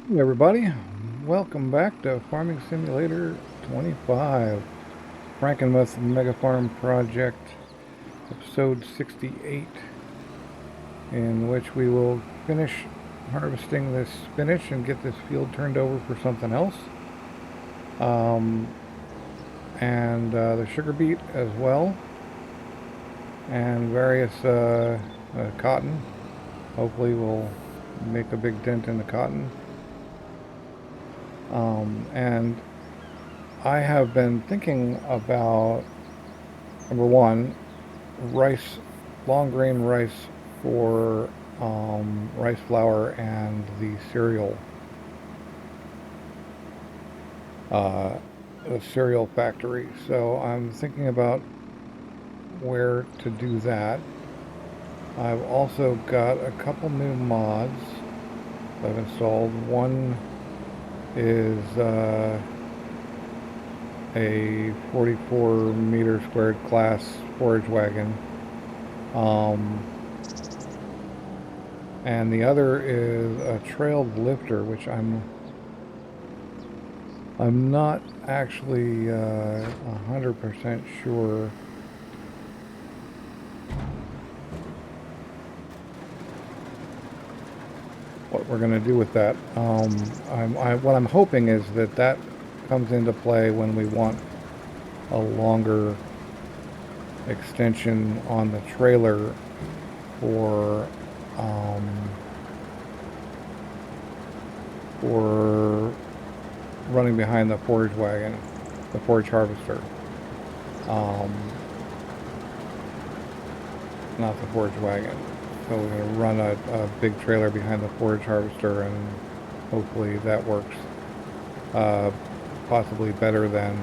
Hey everybody, welcome back to Farming Simulator 25, Frankenmuth Mega Farm Project, episode 68, in which we will finish harvesting this spinach and get this field turned over for something else, um, and the sugar beet as well, and various cotton. Hopefully we'll make a big dent in the cotton. And I have been thinking about, number one, rice, long grain rice for rice flour and uh, the cereal factory. So I'm thinking about where to do that. I've also got a couple new mods I've installed. One is a 44 meter squared class forage wagon. And the other is a trailed lifter, which I'm not actually 100% sure what we're going to do with that. What I'm hoping is that that comes into play when we want a longer extension on the trailer for running behind the forage wagon, the forage harvester. Not the forage wagon. So we're going to run a big trailer behind the forage harvester, and hopefully that works possibly better than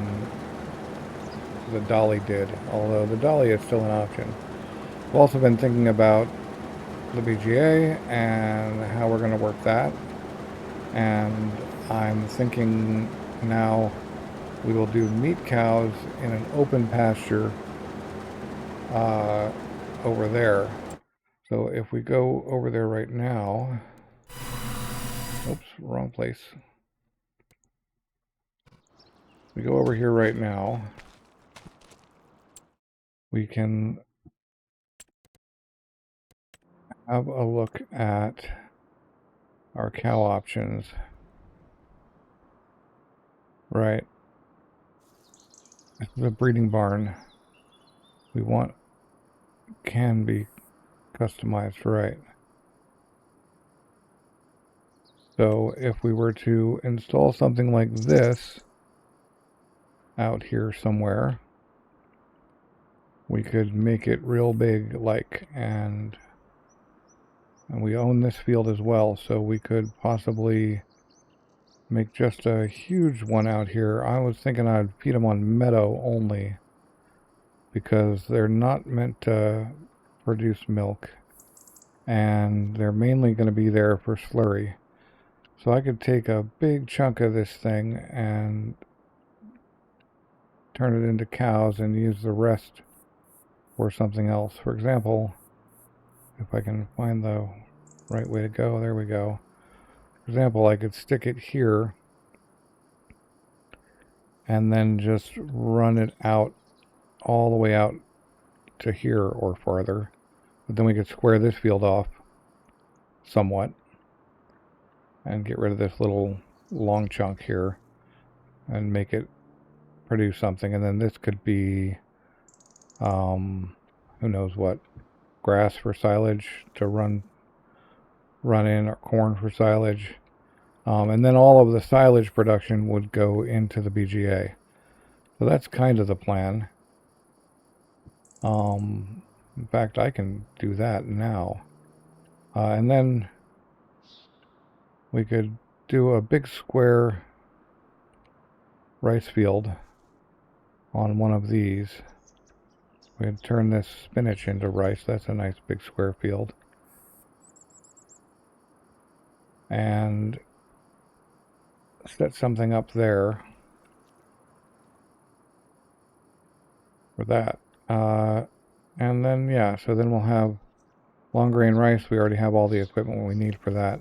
the dolly did, although the dolly is still an option. I've also been thinking about the BGA and how we're going to work that, and I'm thinking now we will do meat cows in an open pasture over there. So if we go over there right now, oops, wrong place. We go over here right now, we can have a look at our cow options. Right. This is a breeding barn. We want can be customized, right? So if we were to install something like this out here somewhere, we could make it real big, and we own this field as well, so we could possibly make just a huge one out here. I was thinking I'd feed them on meadow only, because they're not meant to produce milk, and they're mainly going to be there for slurry. So I could take a big chunk of this thing and turn it into cows and use the rest for something else. For example, if I can find the right way to go, there we go. For example, I could stick it here and then just run it out all the way out to here or farther. But then we could square this field off somewhat and get rid of this little long chunk here and make it produce something. And then this could be who knows what, grass for silage to run in, or corn for silage. And then all of the silage production would go into the BGA. So that's kind of the plan. In fact, I can do that now. And then we could do a big square rice field on one of these. We could turn this spinach into rice. That's a nice big square field. And set something up there for that. And then, yeah, so then we'll have long grain rice. We already have all the equipment we need for that.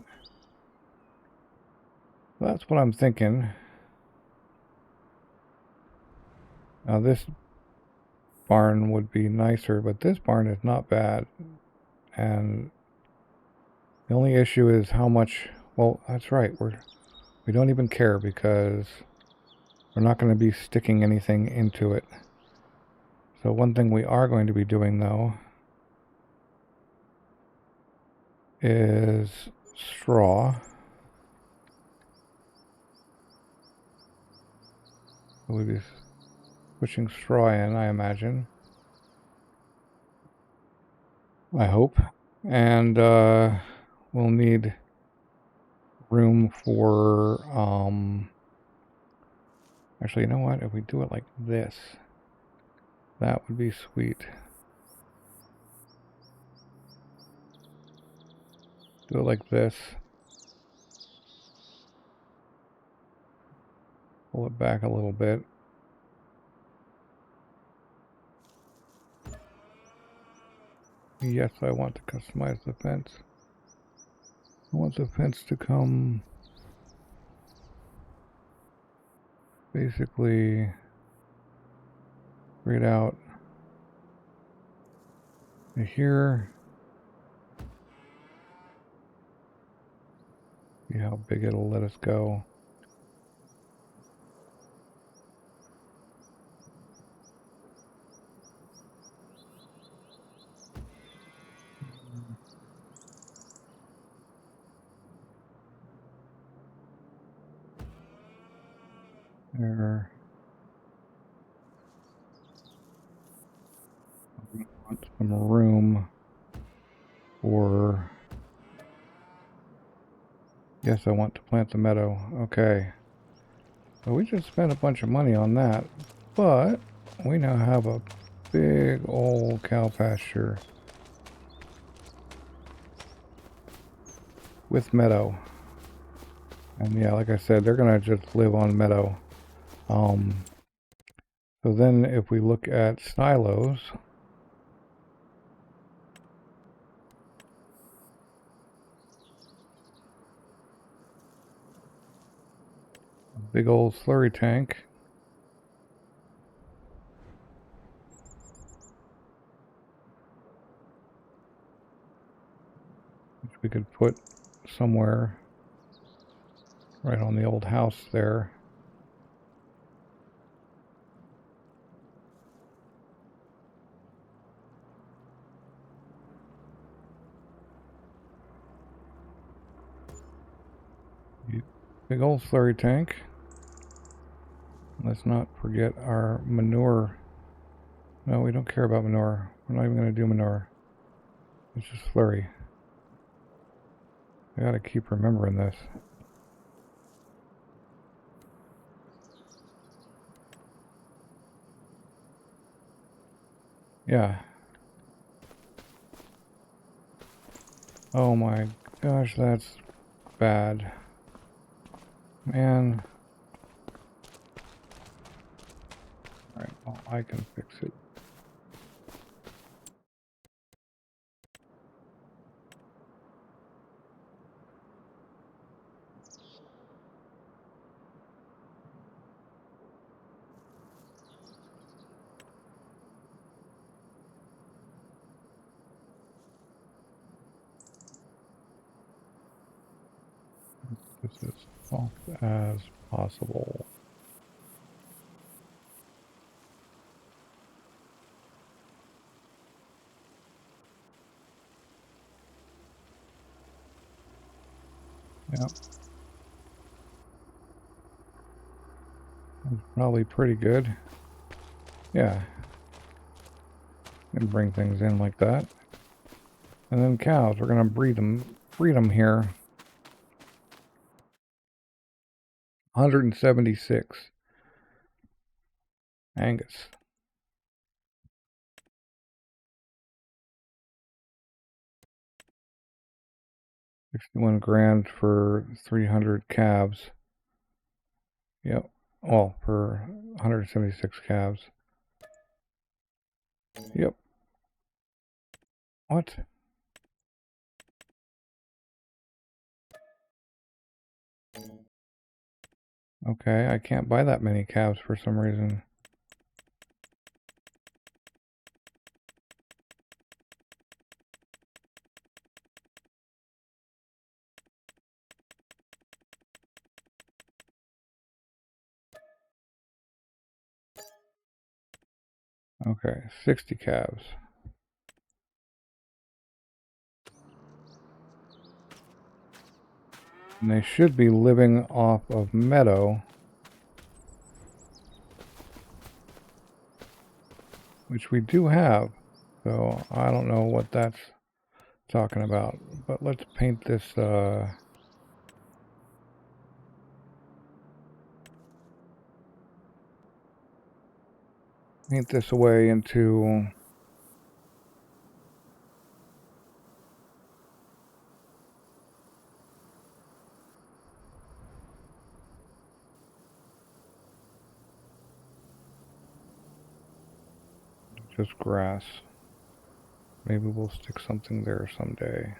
That's what I'm thinking. Now this barn would be nicer, but this barn is not bad. And the only issue is how much, well, that's right, we don't even care because we're not going to be sticking anything into it. So one thing we are going to be doing though is straw. We'll be pushing straw in, I imagine. I hope. And we'll need room for, actually, you know what? If we do it like this, that would be sweet. Do it like this. Pull it back a little bit. Yes, I want to customize the fence. I want the fence to come basically right out to here. See how big it'll let us go. There. I want some room for... Yes, I want to plant the meadow. Okay. So we just spent a bunch of money on that, but we now have a big old cow pasture with meadow. And yeah, like I said, they're gonna just live on meadow. So then if we look at silos, a big old slurry tank. Which we could put somewhere right on the old house there. Big old slurry tank. Let's not forget our manure. No, we don't care about manure. We're not even going to do manure. It's just slurry. I gotta keep remembering this. Yeah. Oh my gosh, that's bad. Man. Alright, well, I can fix it. This as soft as possible. Yeah. That's probably pretty good. Yeah. And bring things in like that. And then cows, we're gonna breed them here. 176. Angus. 61 grand for 300 calves. Yep. Well, for 176 calves. Yep. What? Okay, I can't buy that many calves for some reason. Okay, 60 calves. And they should be living off of meadow, which we do have. So I don't know what that's talking about. But let's paint this away into just grass. Maybe we'll stick something there someday.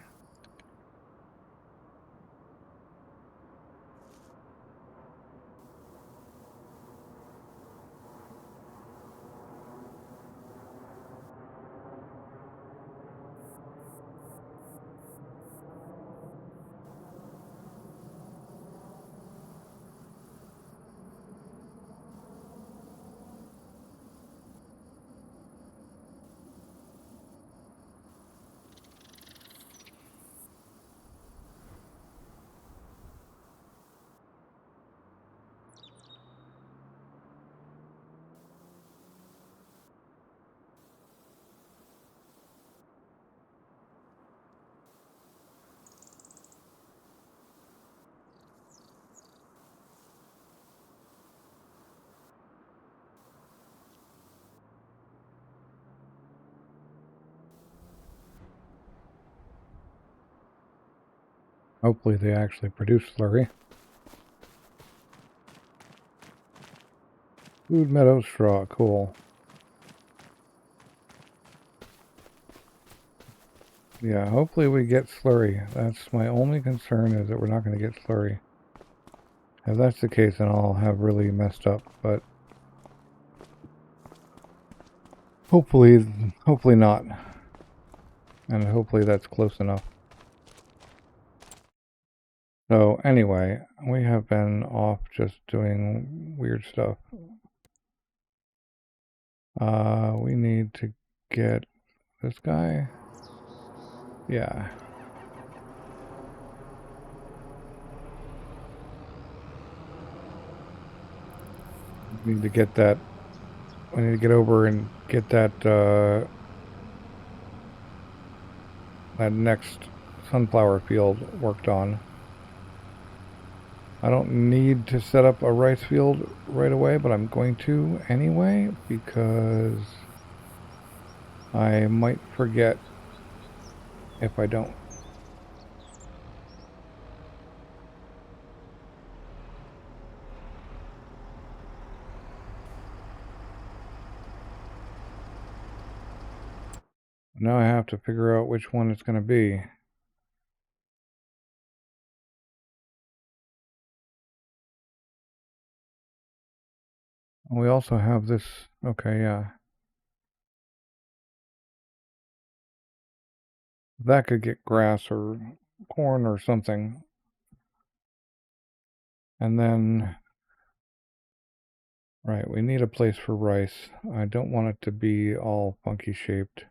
Hopefully they actually produce slurry. Food meadow straw, cool. Yeah, hopefully we get slurry. That's my only concern, is that we're not going to get slurry. If that's the case, then I'll have really messed up, but hopefully not. And hopefully that's close enough. So anyway, we have been off just doing weird stuff. We need to get this guy. Yeah. We need to get that. We need to get over and get that that next sunflower field worked on. I don't need to set up a rice field right away, but I'm going to anyway, because I might forget if I don't. Now I have to figure out which one it's going to be. We also have this. Okay, yeah. That could get grass or corn or something. And then, right, we need a place for rice. I don't want it to be all funky shaped.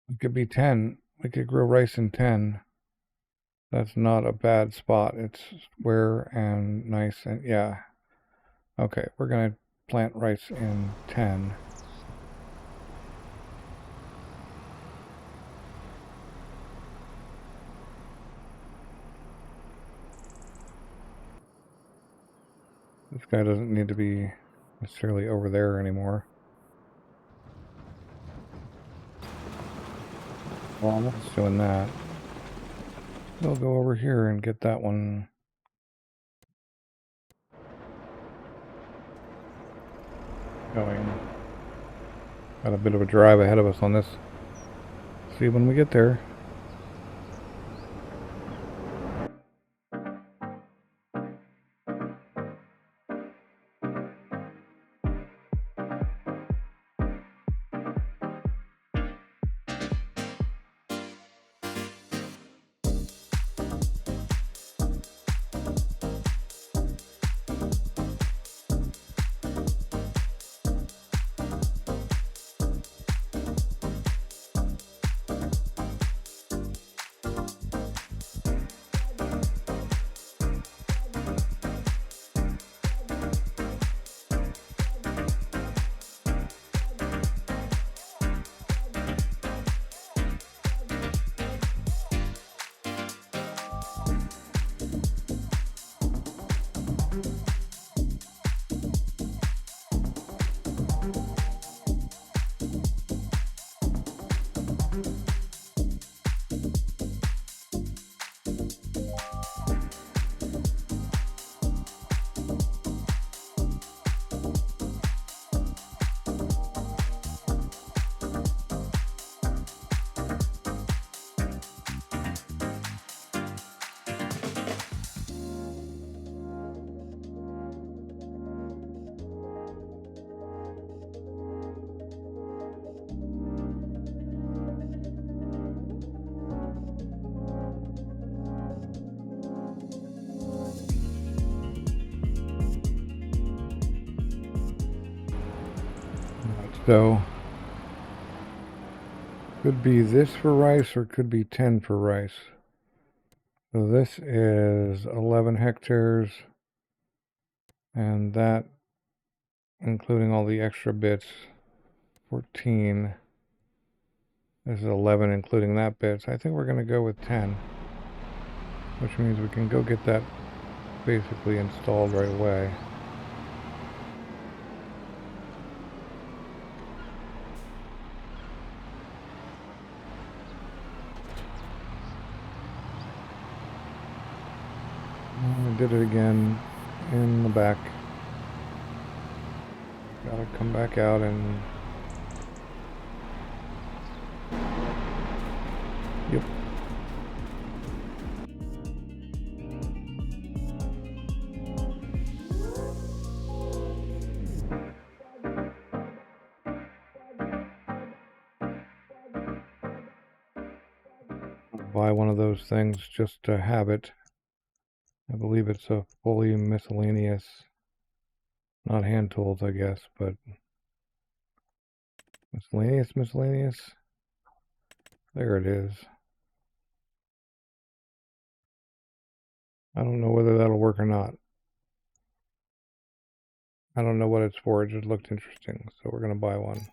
It could be 10. We could grow rice in 10. That's not a bad spot. It's square and nice, and yeah. Okay, we're gonna plant rice in 10. This guy doesn't need to be necessarily over there anymore. Well, I'm just doing that. We'll go over here and get that one going. Got a bit of a drive ahead of us on this. see when we get there. So, could be this for rice or could be 10 for rice. So this is 11 hectares, and that, including all the extra bits, 14. This is 11 including that bit. So I think we're going to go with 10, which means we can go get that basically installed right away. I did it again in the back. Gotta come back out and... Yep. Buy one of those things just to have it. I believe it's a fully miscellaneous, not hand tools, I guess, but miscellaneous. There it is. I don't know whether that'll work or not. I don't know what it's for, it just looked interesting, so we're gonna buy one.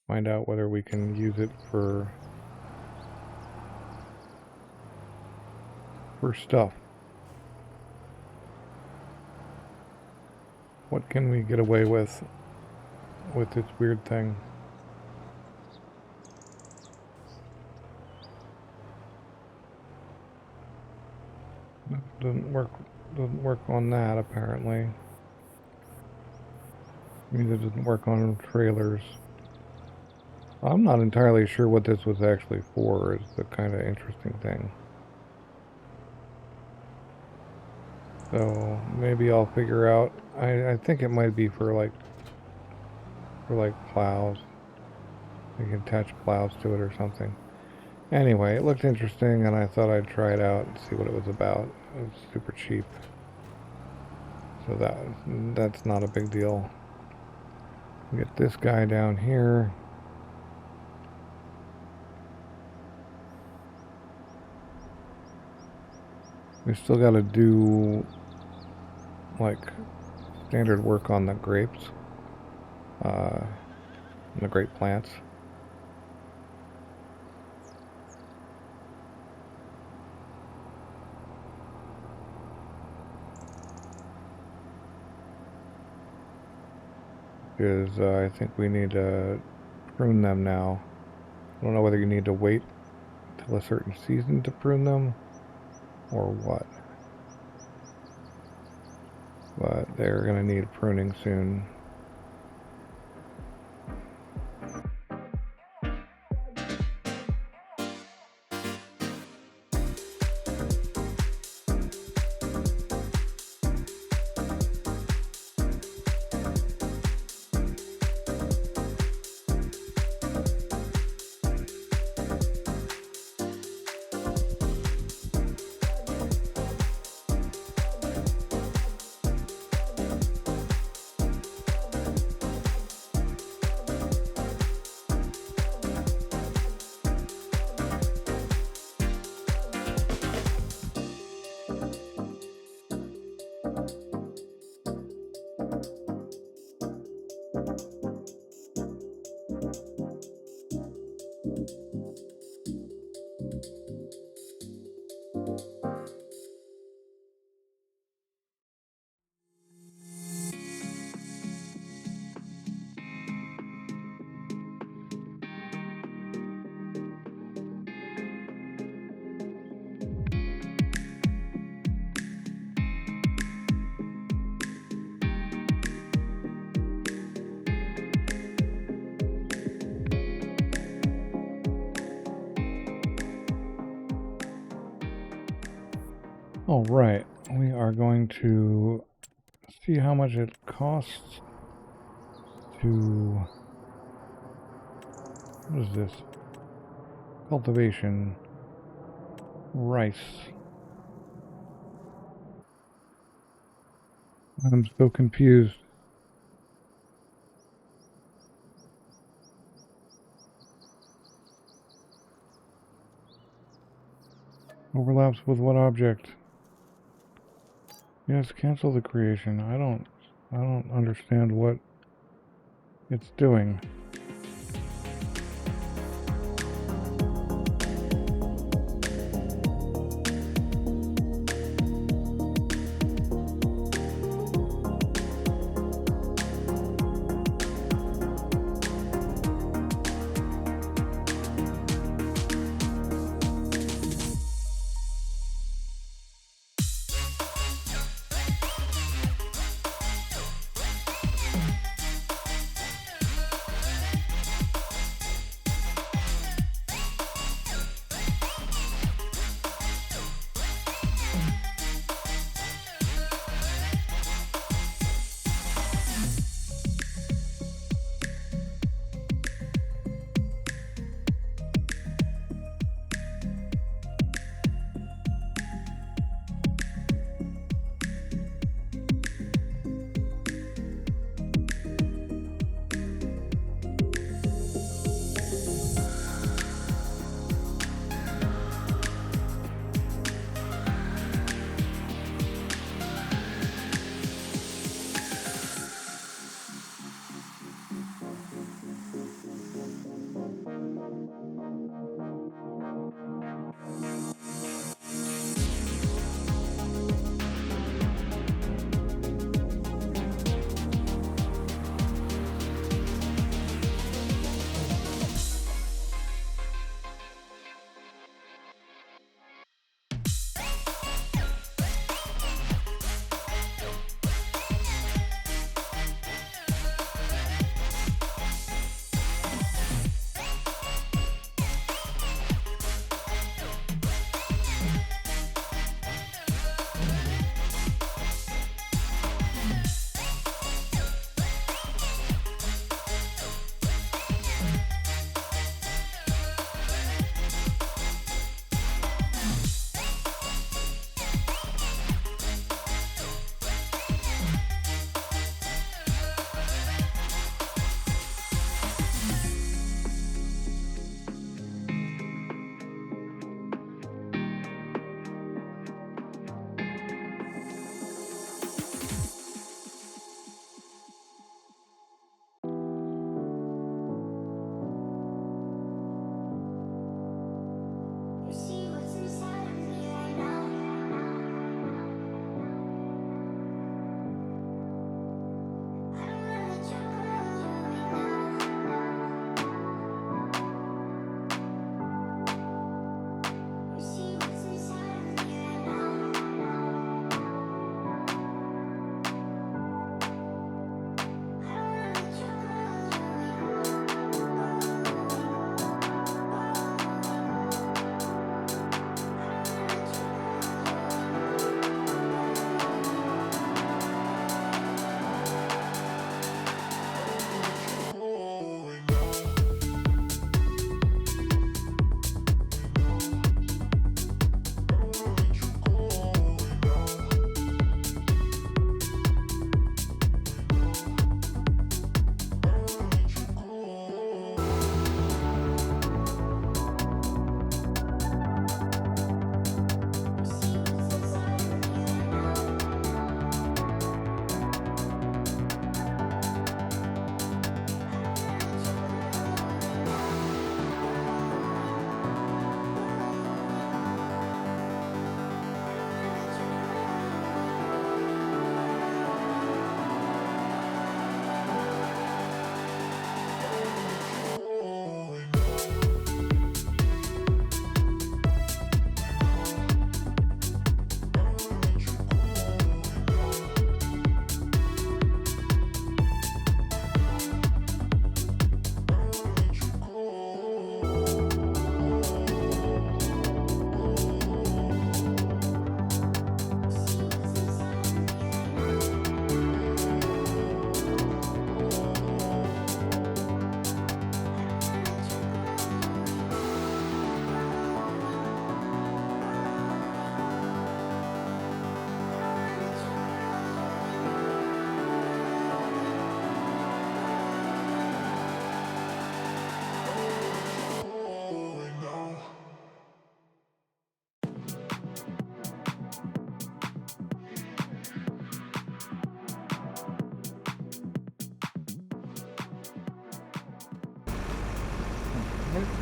Find out whether we can use it for stuff. What can we get away with this weird thing? Doesn't work on that apparently. Neither doesn't work on trailers. I'm not entirely sure what this was actually for, is the kind of interesting thing. So maybe I'll figure out. I think it might be for like plows. You can attach plows to it or something. Anyway, it looked interesting and I thought I'd try it out and see what it was about. It was super cheap. So that's not a big deal. Get this guy down here. We still got to do like standard work on the grapes, and the grape plants. Because I think we need to prune them now. I don't know whether you need to wait till a certain season to prune them or what. But they're going to need pruning soon. All right, we are going to see how much it costs to, what is this? Cultivation, rice. I'm so confused. Overlaps with what object? Yes, cancel the creation. I don't understand what it's doing.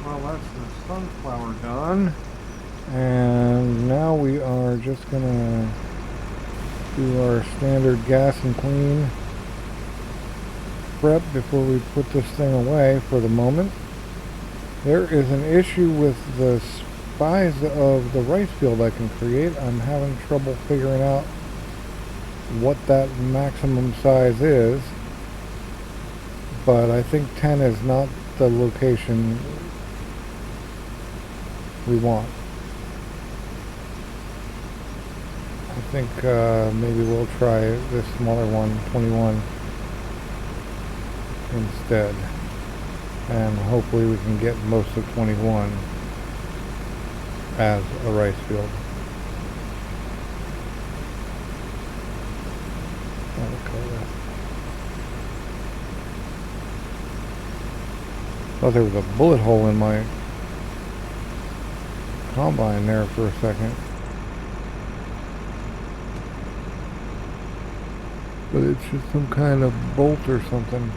Well, that's the sunflower done. And now we are just gonna do our standard gas and clean prep before we put this thing away for the moment. There is an issue with the size of the rice field I can create. I'm having trouble figuring out what that maximum size is, but I think 10 is not the location we want. I think maybe we'll try this smaller one, 21, instead, and hopefully we can get most of 21 as a rice field. Thought there was a bullet hole in my combine there for a second. But it's just some kind of bolt or something.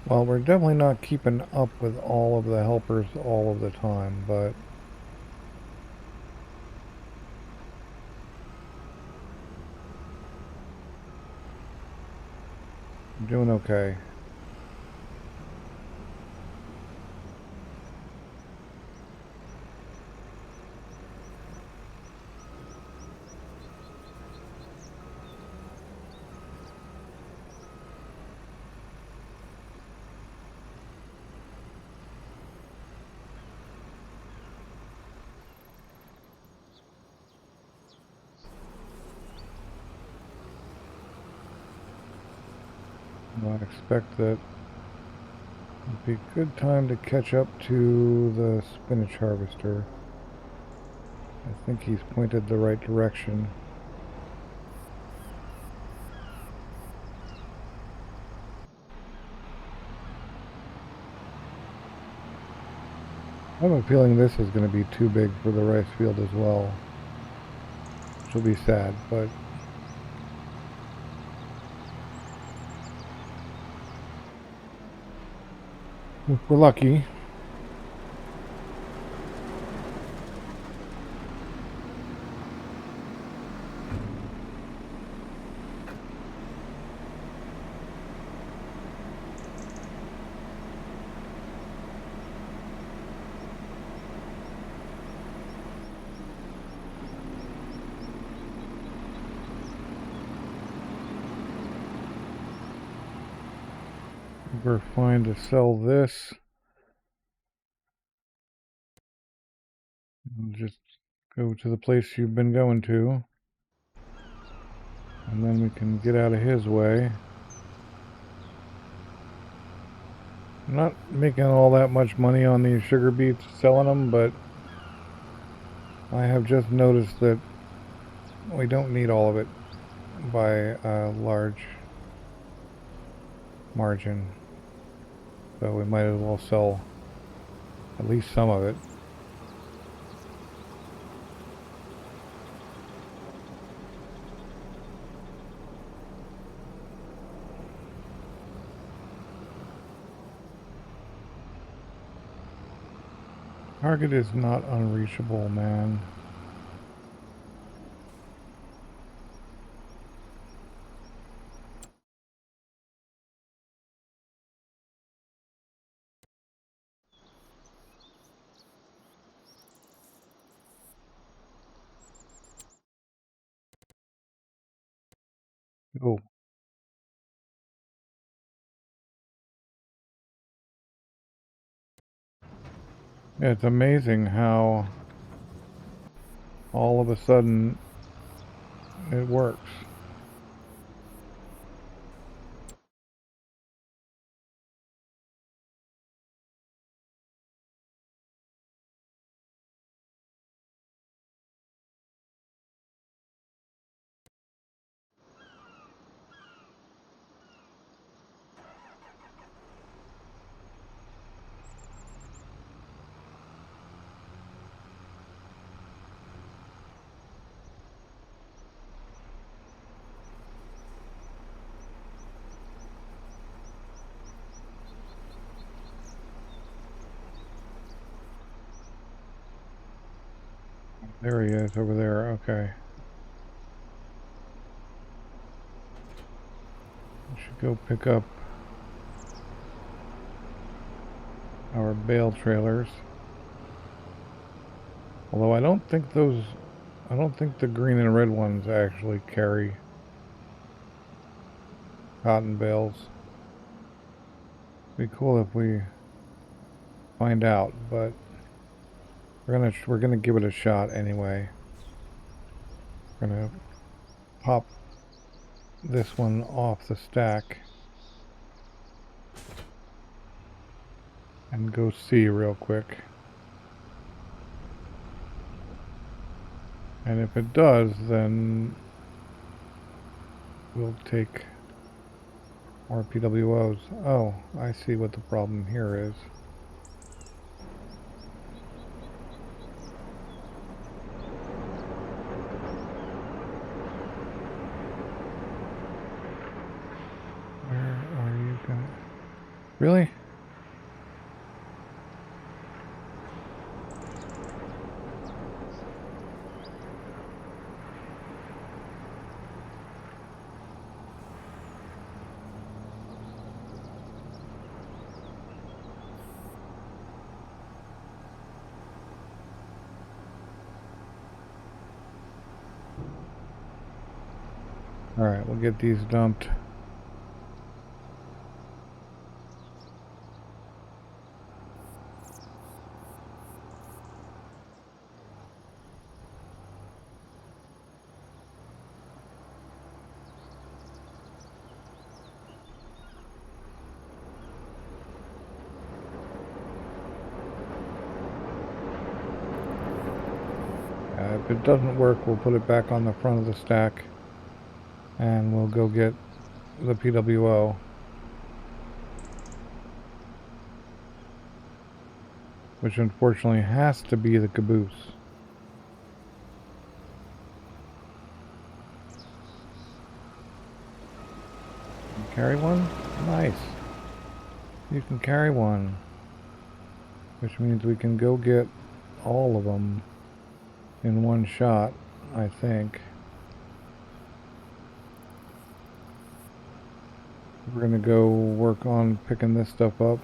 Well, we're definitely not keeping up with all of the helpers all of the time, but I'm doing okay. I expect that it'd be a good time to catch up to the spinach harvester. I think he's pointed the right direction. I have a feeling this is going to be too big for the rice field as well, which will be sad, but if we're lucky. We're fine to sell this. Just go to the place you've been going to, and then we can get out of his way. I'm not making all that much money on these sugar beets selling them, but I have just noticed that we don't need all of it by a large margin, so we might as well sell at least some of it. Target is not unreachable, man. Oh, yeah, it's amazing how all of a sudden it works. There he is over there. Okay. I should go pick up our bale trailers. Although I don't think the green and red ones actually carry cotton bales. Be cool if we find out, but we're gonna give it a shot anyway. We're gonna pop this one off the stack and go see real quick. And if it does, then we'll take more PWOs. Oh, I see what the problem here is. Where are you going? Really? Alright, we'll get these dumped. If it doesn't work, we'll put it back on the front of the stack and we'll go get the PWO. Which unfortunately has to be the caboose. Carry one? Nice. You can carry one. Which means we can go get all of them in one shot, I think. We're gonna go work on picking this stuff up.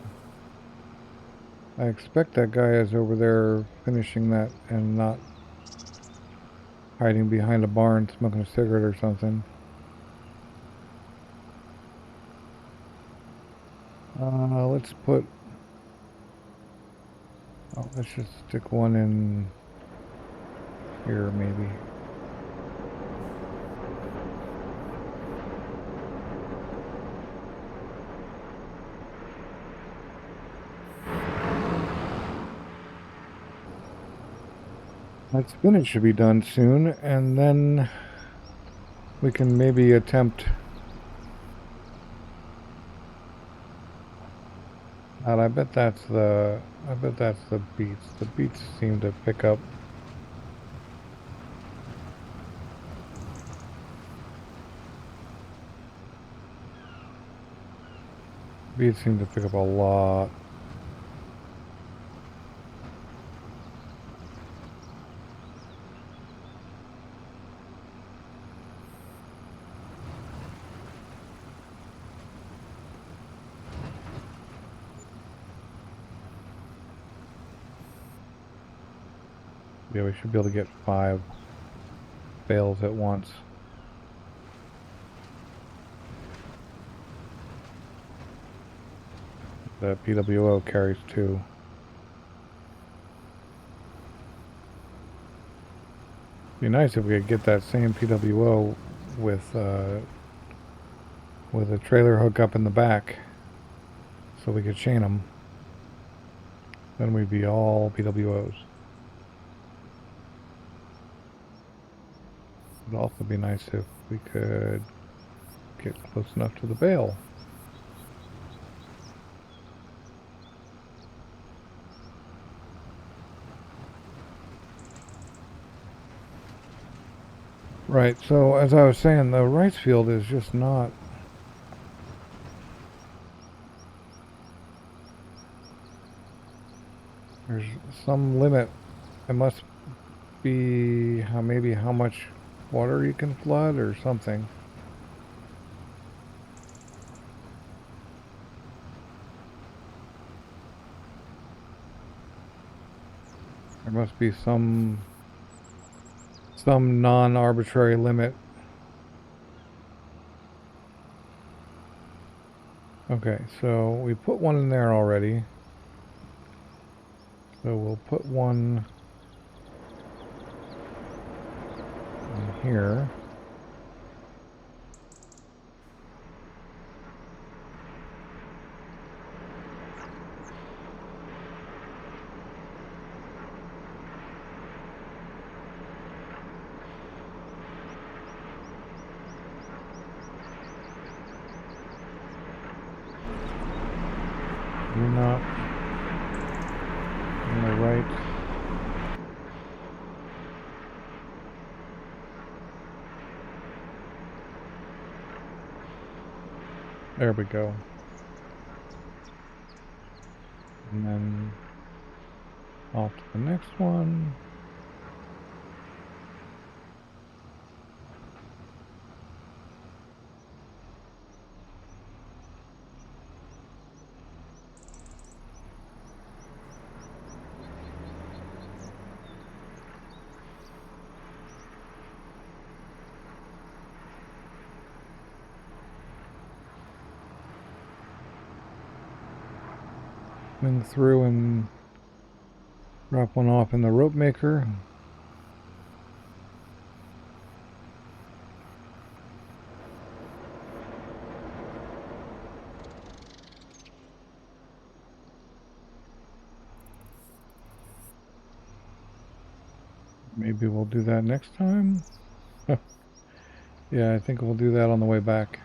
I expect that guy is over there finishing that and not hiding behind a barn smoking a cigarette or something. Let's put... Oh, let's just stick one in here, maybe. That spinach should be done soon, and then we can maybe attempt... And I bet that's the beets. The beets seem to pick up. Beets seem to pick up a lot. Yeah, we should be able to get 5 bales at once. The PWO carries 2. Be nice if we could get that same PWO with a trailer hook up in the back, so we could chain them. Then we'd be all PWOs. It'd also be nice if we could get close enough to the bale. Right, so as I was saying, the rice field is just not... There's some limit. It must be maybe how much water you can flood or something. There must be some non-arbitrary limit. Okay, so we put one in there already. So we'll put one in here. You're not on the right. There we go. And then off to the next one. Swing through and drop one off in the rope maker. Maybe we'll do that next time. Yeah, I think we'll do that on the way back.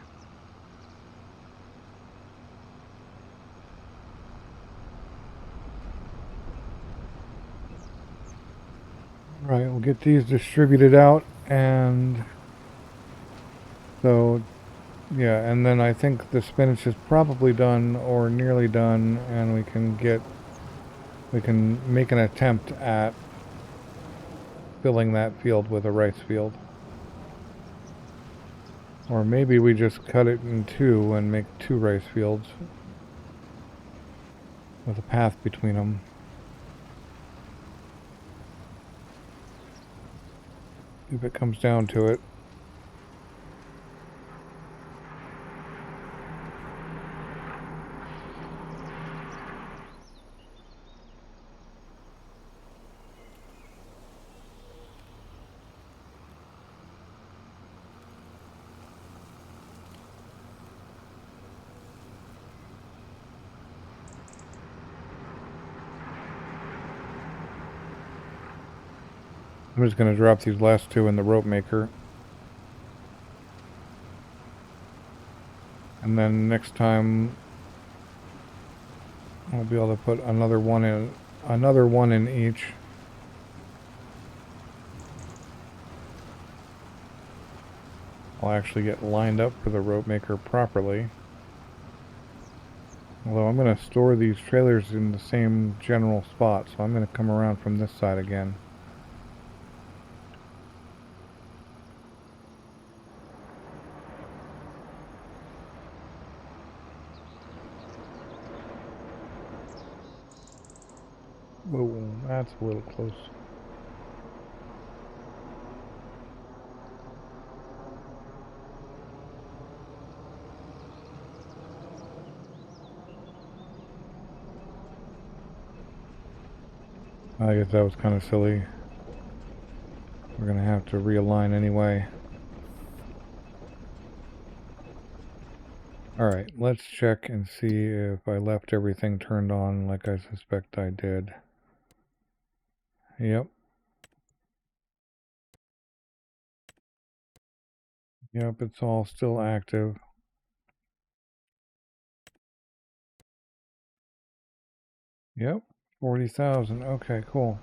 Right, we'll get these distributed out, and so yeah, and then I think the spinach is probably done or nearly done, and we can make an attempt at filling that field with a rice field. Or maybe we just cut it in two and make 2 rice fields with a path between them. If it comes down to it. I'm just going to drop these last 2 in the rope maker. And then next time I'll be able to put another one in each. I'll actually get lined up for the rope maker properly. Although I'm going to store these trailers in the same general spot, so I'm going to come around from this side again. Whoa, that's a little close. I guess that was kind of silly. We're going to have to realign anyway. Alright, let's check and see if I left everything turned on like I suspect I did. Yep. Yep, it's all still active. Yep, 40,000. Okay, cool.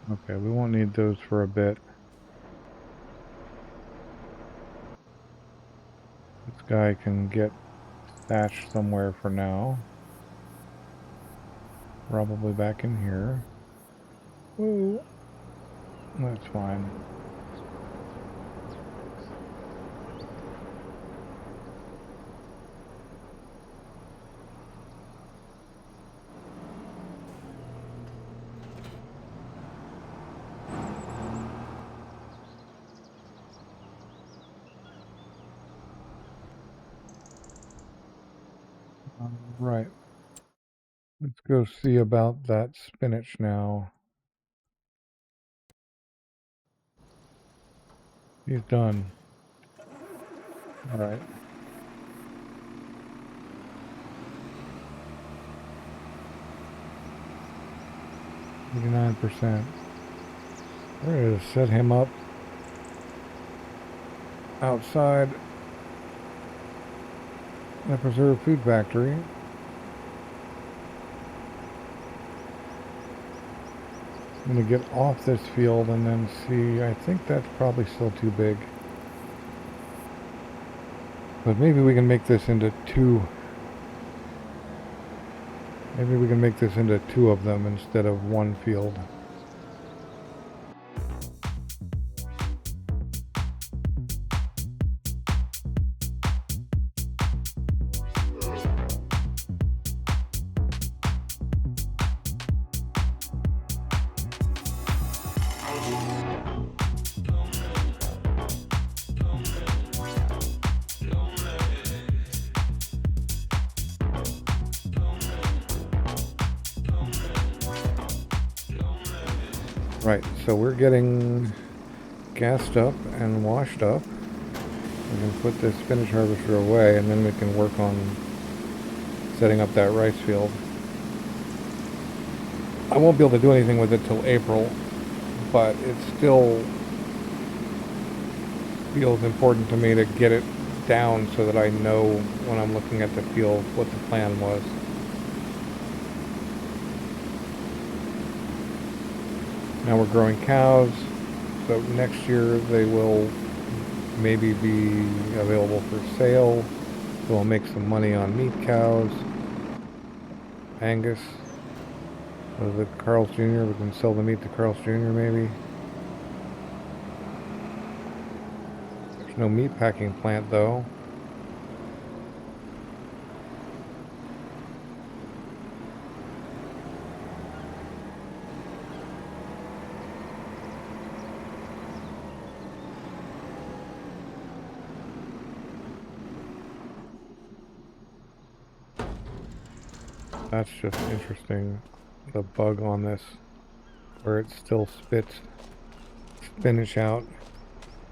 Okay, we won't need those for a bit. This guy can get stashed somewhere for now. Probably back in here. Ooh, that's fine. Right. Let's go see about that spinach now. He's done. All right. 89%. We're going to set him up outside the preserve food factory. I'm going to get off this field and then see. I think that's probably still too big. But maybe we can make this into two. Maybe we can make this into two of them instead of one field. Right, so we're getting gassed up and washed up. We can put this spinach harvester away and then we can work on setting up that rice field. I won't be able to do anything with it till April, but it still feels important to me to get it down so that I know when I'm looking at the field what the plan was. Now we're growing cows, so next year they will maybe be available for sale. We'll make some money on meat cows. Angus. What is it, Carl's Jr.? We can sell the meat to Carl's Jr. maybe. There's no meat packing plant though. That's just interesting, the bug on this, where it still spits spinach out.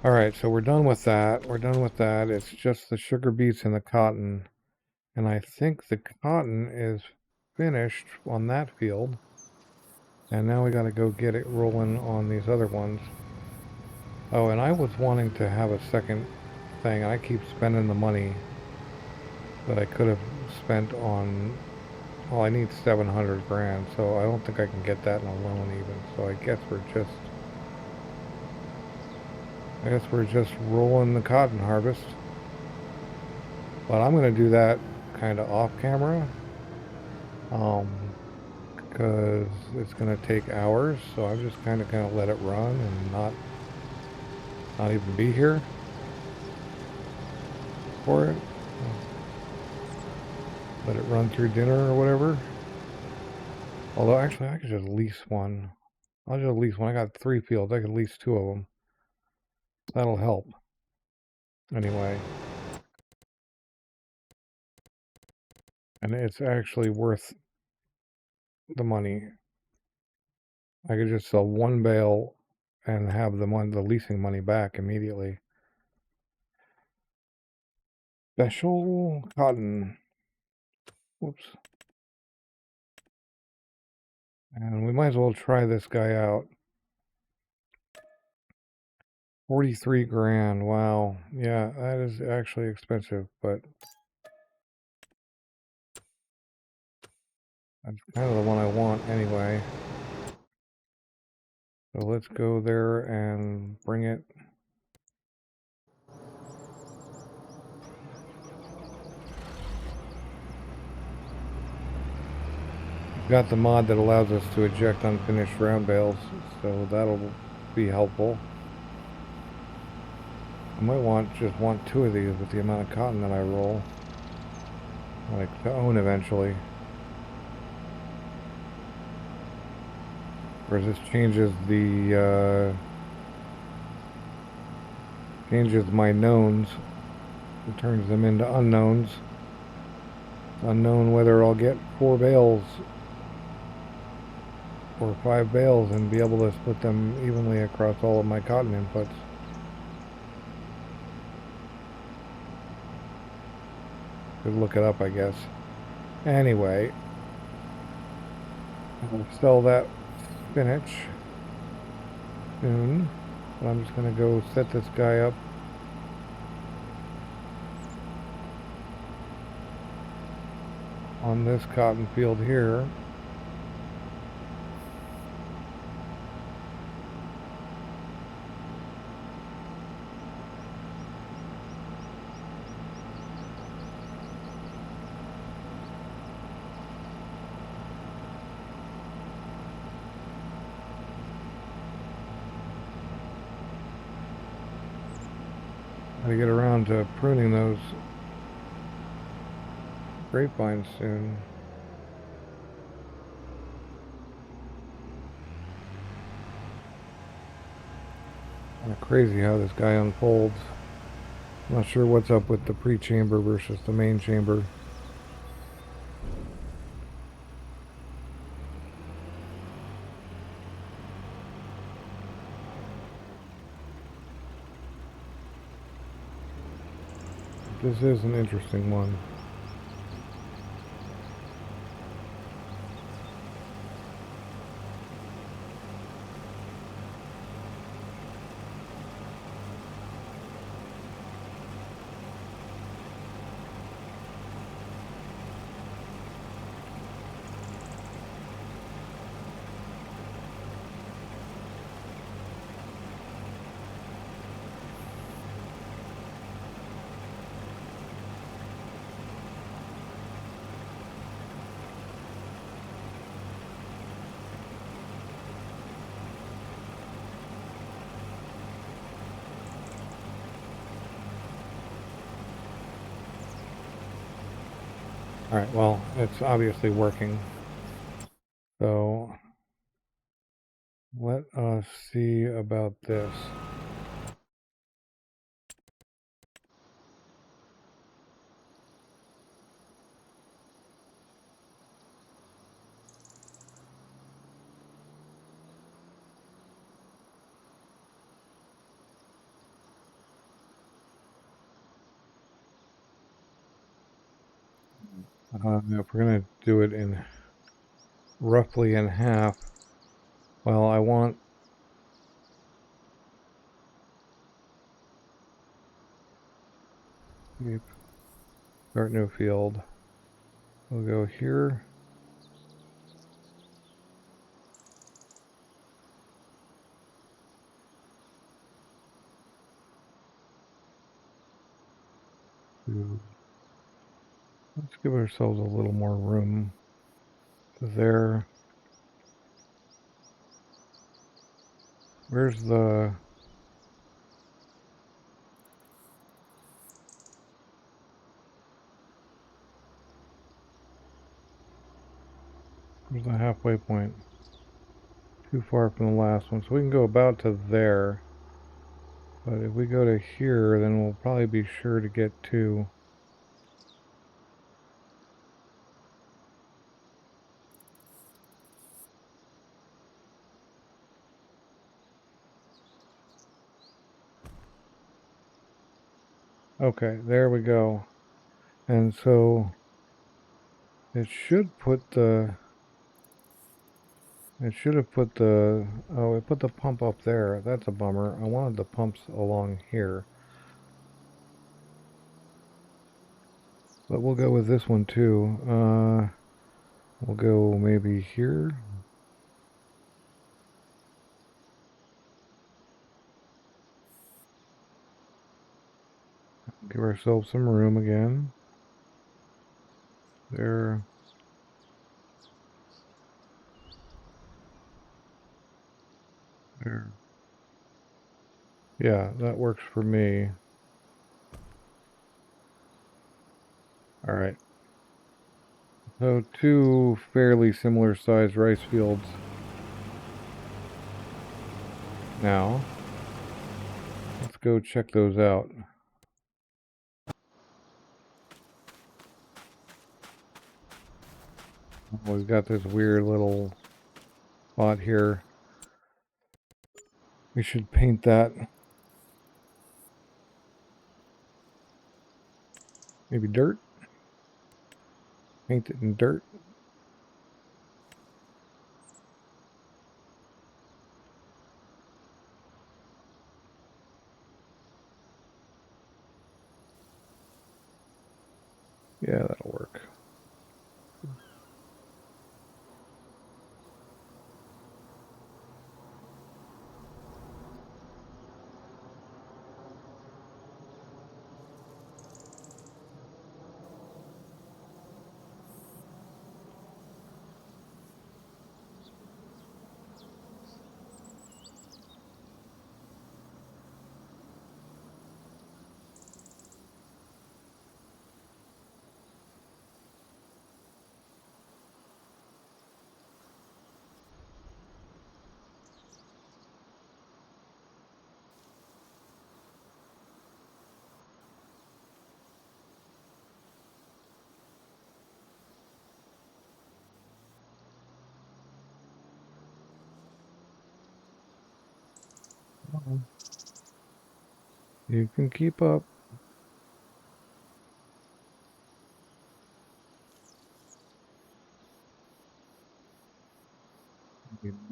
Alright, so we're done with that. We're done with that. It's just the sugar beets and the cotton. And I think the cotton is finished on that field. And now we gotta go get it rolling on these other ones. Oh, and I was wanting to have a second thing. I keep spending the money that I could have spent on. Well, I need 700 grand, so I don't think I can get that in a loan even. So I guess we're just rolling the cotton harvest. But I'm gonna do that kind of off camera, because it's gonna take hours. So I'm just kind of gonna let it run and not even be here for it. Let it run through dinner or whatever. Although actually I could just lease one. I'll just lease one. I got 3 fields. I could lease 2 of them. That'll help. Anyway. And it's actually worth the money. I could just sell 1 bale and have the leasing money back immediately. Special cotton. Whoops. And we might as well try this guy out. 43 grand. Wow. Yeah, that is actually expensive, but that's kind of the one I want anyway. So let's go there and bring it. Got the mod that allows us to eject unfinished round bales, so that'll be helpful. I might just want 2 of these with the amount of cotton that I roll, like to own eventually. Whereas this changes changes my knowns. It turns them into unknowns. It's unknown whether I'll get 4 bales or 5 bales and be able to split them evenly across all of my cotton inputs. Could look it up, I guess. Anyway, I'll sell that spinach soon. But I'm just going to go set this guy up. On this cotton field here. Gotta get around to pruning those grapevines soon. Kind of crazy how this guy unfolds. I'm not sure what's up with the pre-chamber versus the main chamber. This is an interesting one. Alright, well, it's obviously working. So, let us see about this. If we're going to do it in roughly in half, well, I want start new field. We'll go here. Let's give ourselves a little more room. There. Where's the... Where's the halfway point? Too far from the last one. So we can go about to there. But if we go to here, then we'll probably be sure to get to... Okay, there we go. And so it should put the... It should have put the... Oh, it put the pump up there. That's a bummer. I wanted the pumps along here. But we'll go with this one too. We'll go maybe here. Give ourselves some room again. There. There. Yeah, that works for me. Alright. So, two fairly similar sized rice fields. Now, let's go check those out. We've got this weird little spot here. We should paint that. Maybe dirt? Paint it in dirt. Yeah, that'll work. You can keep up.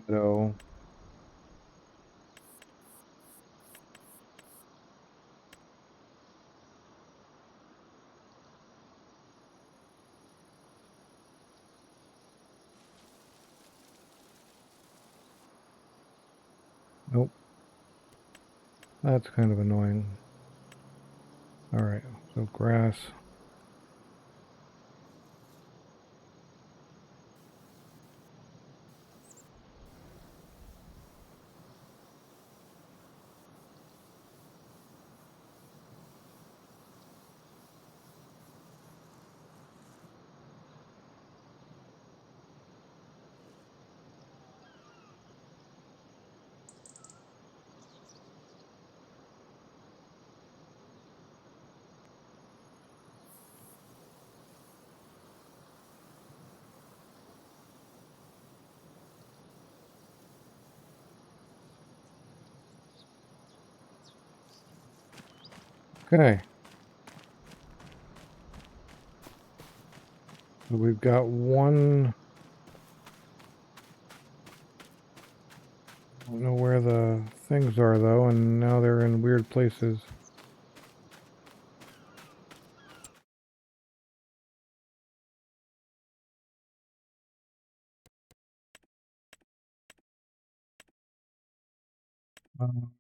Meadow. Nope. That's kind of annoying. Alright, so grass. Okay. So we've got one. I don't know where the things are though, and now they're in weird places.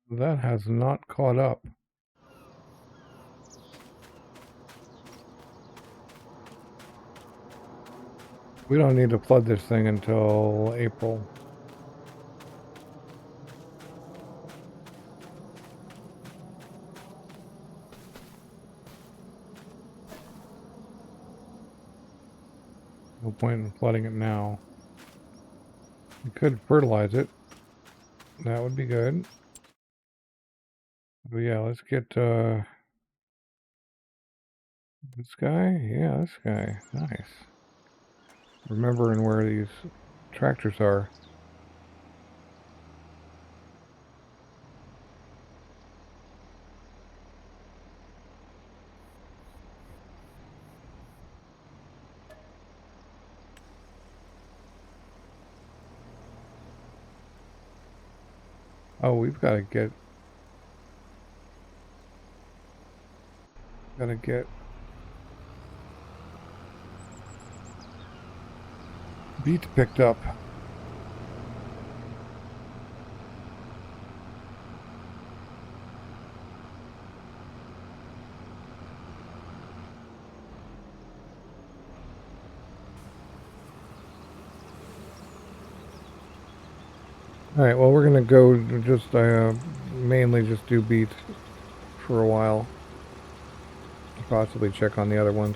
That has not caught up. We don't need to flood this thing until April. No point in flooding it now. We could fertilize it. That would be good. But yeah, let's get this guy. Yeah, this guy. Nice. Remembering where these tractors are. Oh, we've got to get beets picked up. Alright, well, we're gonna go just mainly just do beats for a while. Possibly check on the other ones.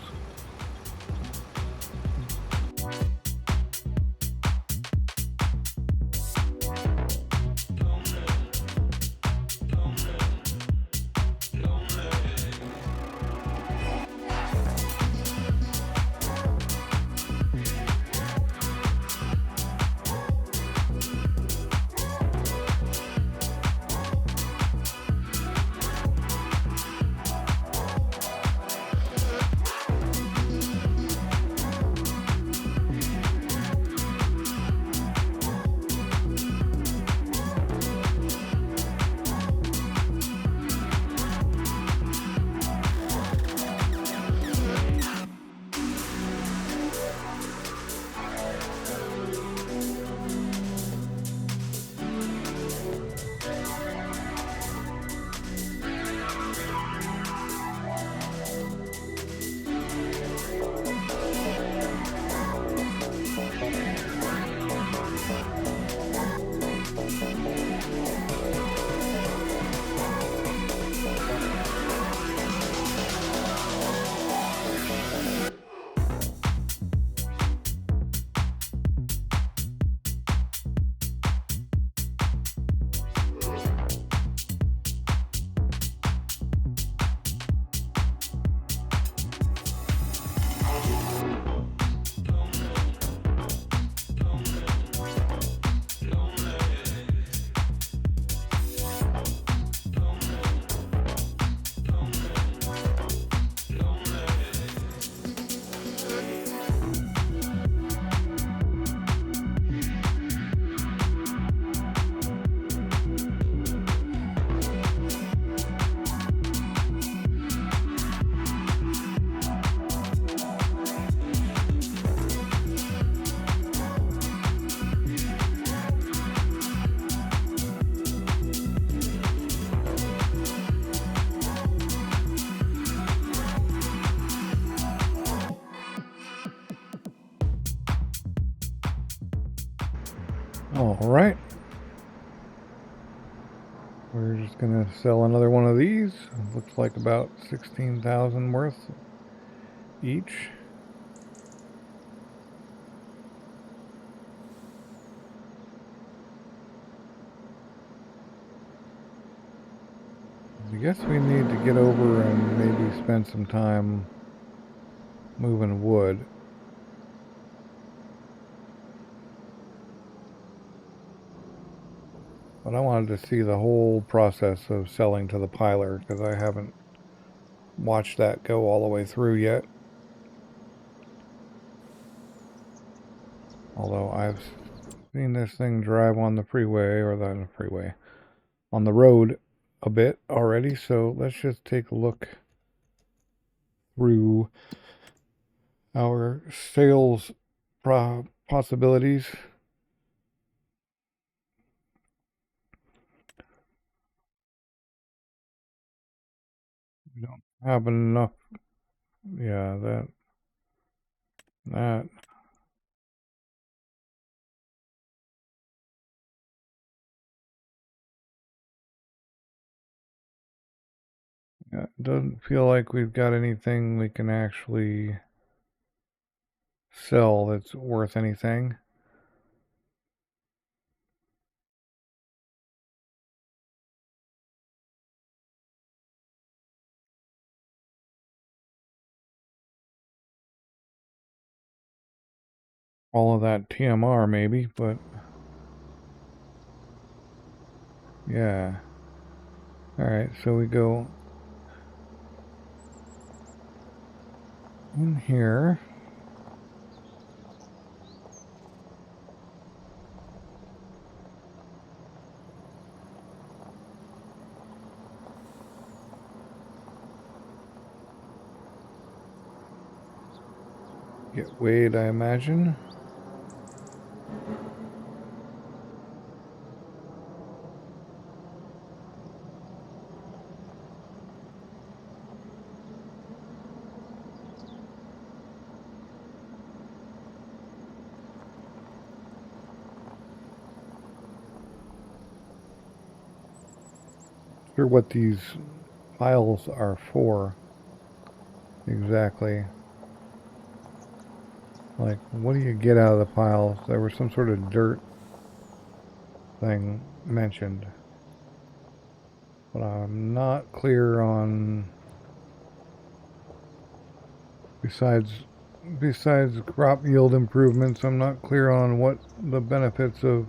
Alright. We're just gonna sell another one of these. Looks like about 16,000 worth each. I guess we need to get over and maybe spend some time moving wood. But I wanted to see the whole process of selling to the piler because I haven't watched that go all the way through yet. Although I've seen this thing drive on the freeway, or the freeway, on the road a bit already. So let's just take a look through our sales possibilities. We don't have enough. Yeah, that. Yeah, it doesn't feel like we've got anything we can actually sell that's worth anything. All of that TMR maybe, but yeah. Alright, so we go in here. Get weighed, I imagine. sure what these piles are for exactly. Like, what do you get out of the piles? There was some sort of dirt thing mentioned, but I'm not clear on, besides crop yield improvements, I'm not clear on what the benefits of,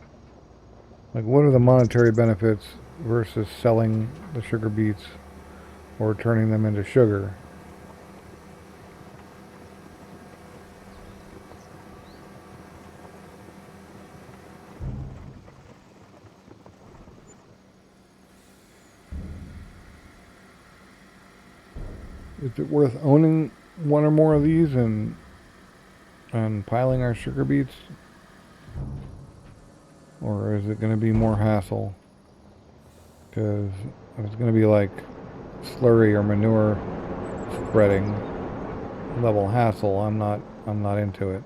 like, what are the monetary benefits versus selling the sugar beets or turning them into sugar. Is it worth owning one or more of these and piling our sugar beets? Or is it going to be more hassle? Because if it's going to be like slurry or manure spreading level hassle, I'm not into it.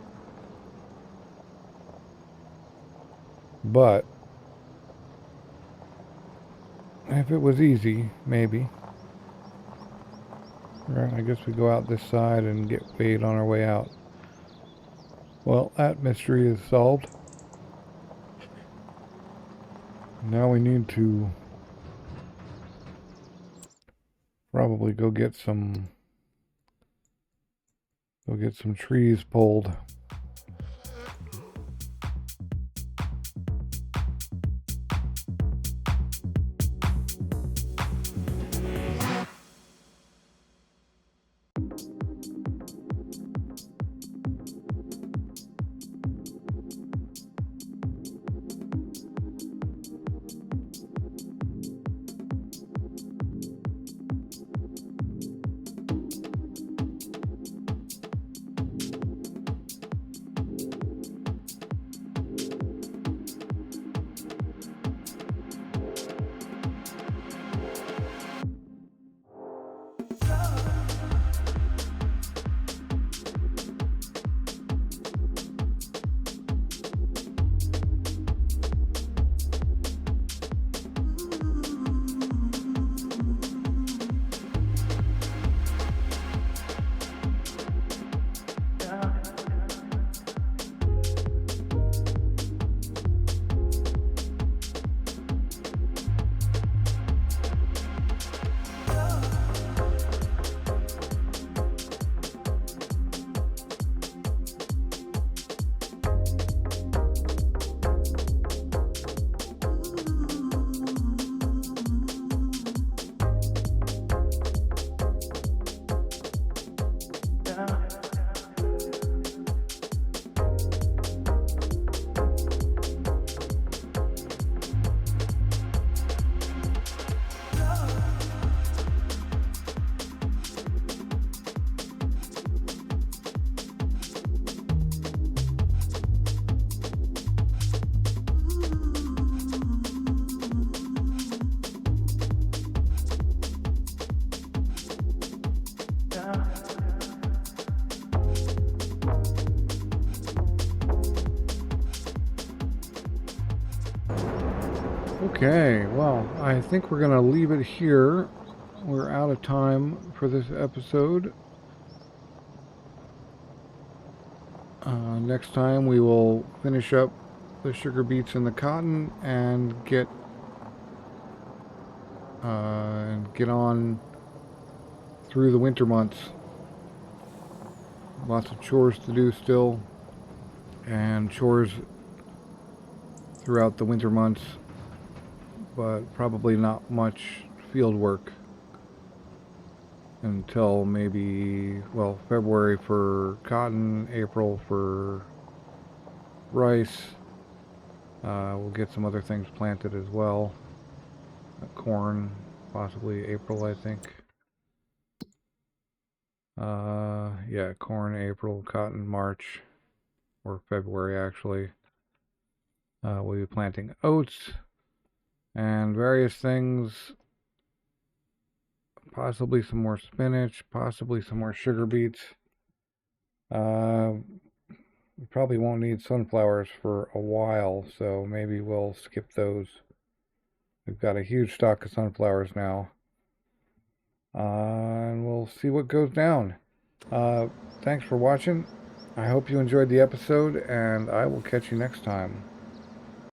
But if it was easy, maybe. Right, I guess we go out this side and get weighed on our way out. Well, that mystery is solved. Now we need to probably go get some trees pulled. Okay, well, I think we're going to leave it here. We're out of time for this episode. Next time we will finish up the sugar beets and the cotton and get on through the winter months. Lots of chores to do still, and chores throughout the winter months, but probably not much field work until maybe, well, February for cotton, April for rice. We'll get some other things planted as well. Corn, possibly April, I think. Yeah, corn, April, cotton, March, or February actually. We'll be planting oats and various things. Possibly some more spinach, possibly some more sugar beets. We probably won't need sunflowers for a while, so maybe we'll skip those. We've got a huge stock of sunflowers now. And we'll see what goes down. Thanks for watching. I hope you enjoyed the episode, and I will catch you next time.